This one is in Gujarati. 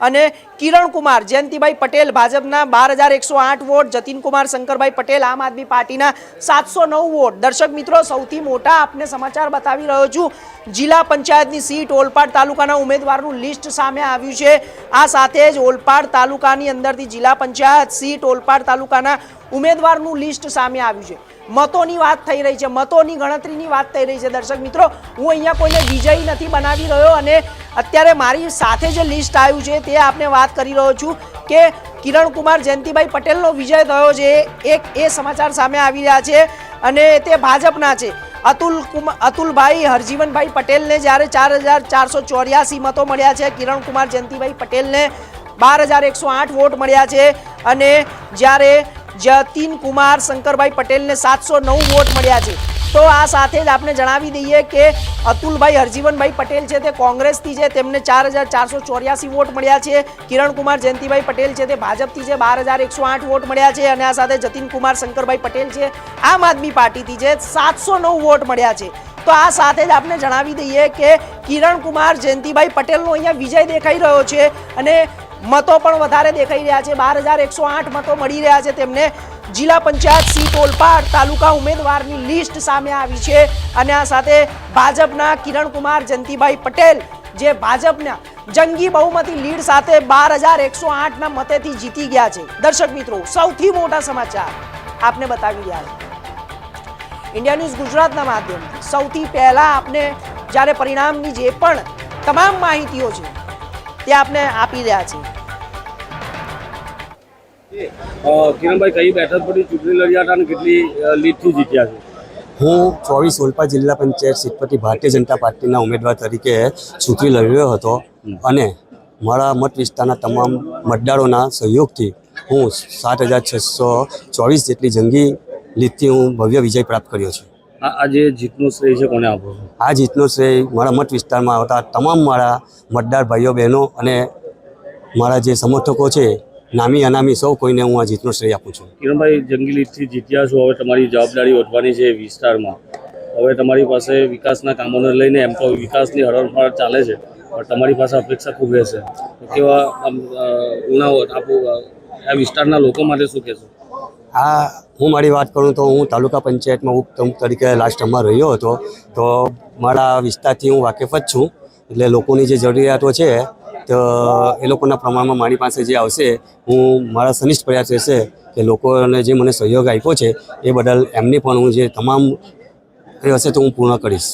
અને કિરણ કુમાર જયંતિભાઈ પટેલ ભાજપના 12,108 વોટ, જતીન કુમાર શંકરભાઈ પટેલ આમ આદમી પાર્ટીના 709 વોટ। દર્શક મિત્રો, સૌથી મોટા આપને સમાચાર બતાવી રહ્યો છું। જિલ્લા પંચાયતની સીટ ઓલપાડ તાલુકાના ઉમેદવારનું લિસ્ટ સામે આવ્યું છે। આ સાથે જ ઓલપાડ તાલુકાની અંદરથી જિલ્લા પંચાયત સીટ ઓલપાડ તાલુકાના ઉમેદવારનું લિસ્ટ સામે આવ્યું છે। मतों बात थी रही है, मतों गणतरी बात थी रही है। दर्शक मित्रों, हूँ अहींया कोईने विजयी नहीं बनावी रह्यो अने अत्यारे मारी साथे जे लिस्ट आव्युं छे ते आपने बात करी रह्यो छुं के किरण कुमार जयंतिभाई पटेलनो विजय थयो छे। एक ए समाचार सामे आवी रह्या छे अने ते भाजपना छे। अतुलभाई हरजीवनभाई पटेल ने ज्यारे 4,484 मतों मळ्या छे, किरण कुमार जयंतिभाई पटेल ने 12,108 वोट मळ्या छे अने ज्यारे जतीन कुमार शंकरभाई पटेल ने 709 वोट मळ्या छे। तो आ साथे ज आपने जणावी दईए के अतुलभाई हरजीवनभाई पटेल छे ते कांग्रेसथी छे, तेमने 4,484 वोट मळ्या छे। किरण कुमार जयंतिभाई पटेल छे ते भाजपथी छे, 12,108 वोट मळ्या छे अने आ साथे जतीन कुमार शंकरभाई पटेल छे आम आदमी पार्टीथी छे, 709 वोट मळ्या छे। तो आ साथे ज आपने जणावी दईए के किरण कुमार जयंतिभाई पटेलनो अहींया विजय देखाई रह्यो छे अने मतो पण वधारे देखाई रह्या छे। 12,108 मतो मळी रह्या छे तेमने। जिला पंचायत सीट ओलपाड तालुका उमेदवारनी लिस्ट सामे आवी छे अने आ साथे भाजपना किरण कुमार जयंतिभाई पटेल जे भाजपना जंगी बहुमती लीड साथे 12,108 ना मतेथी जीती गया छे। दर्शक मित्रों, सौथी मोटा समाचार आपने बतावी रह्या छे। इंडिया न्यूज गुजरातना माध्यमथी सौथी पहेला आपने ज्यारे परिणामनी जे पण तमाम माहितीओ छे ते आपने आपी रह्या छे। કિરણભાઈ, કઈ બેઠક પર ચૂંટણી લડ્યા હતા અને કેટલી લીડથી જીત્યા છે? હું 24 ઓલપાડ જિલ્લા પંચાયત સીટ પરથી ભારતીય જનતા પાર્ટીના ઉમેદવાર તરીકે ચૂંટણી લડ્યો હતો અને મારા મત વિસ્તારના તમામ મતદારોના સહયોગથી હું 7,624 જેટલી જંગી લીડથી હું ભવ્ય વિજય પ્રાપ્ત કર્યો છે। આજે જીતનું શ્રેય છે કોને આપો છો? આ જીતનો શ્રેય મારા મત વિસ્તારમાં આવતા તમામ મારા મતદાર ભાઈઓ બહેનો અને મારા જે સમર્થકો છે, નામી અનામી સૌ કોઈને હું આ જીતનો શ્રેય આપું છું। કિરણભાઈ, જંગી લીડથી જીત્યા છો, હવે તમારી જવાબદારી વધવાની છે વિસ્તારમાં। હવે તમારી પાસે વિકાસના કામોને લઈને એમ તો વિકાસની હરણફાળ ચાલે છે, પણ તમારી પાસે અપેક્ષા ખૂબ રહેશે। કેવા ઉનાઓ આપો આ વિસ્તારના લોકો માટે શું કહેશો? આ હું મારી વાત કરું તો હું તાલુકા પંચાયતમાં ઉપપ્રમુખ તરીકે લાસ્ટ ટર્મમાં રહ્યો હતો, તો મારા વિસ્તારથી હું વાકેફ જ છું। એટલે લોકોની જે જરૂરિયાતો છે તો એ લોકોના પ્રમાણમાં મારી પાસે જે આવશે, હું મારા સનિષ્ઠ પ્રયાસ રહેશે કે લોકોને જે મને સહયોગ આપ્યો છે એ બદલ એમની પણ હું જે તમામ એ હશે તો હું પૂર્ણ કરીશ।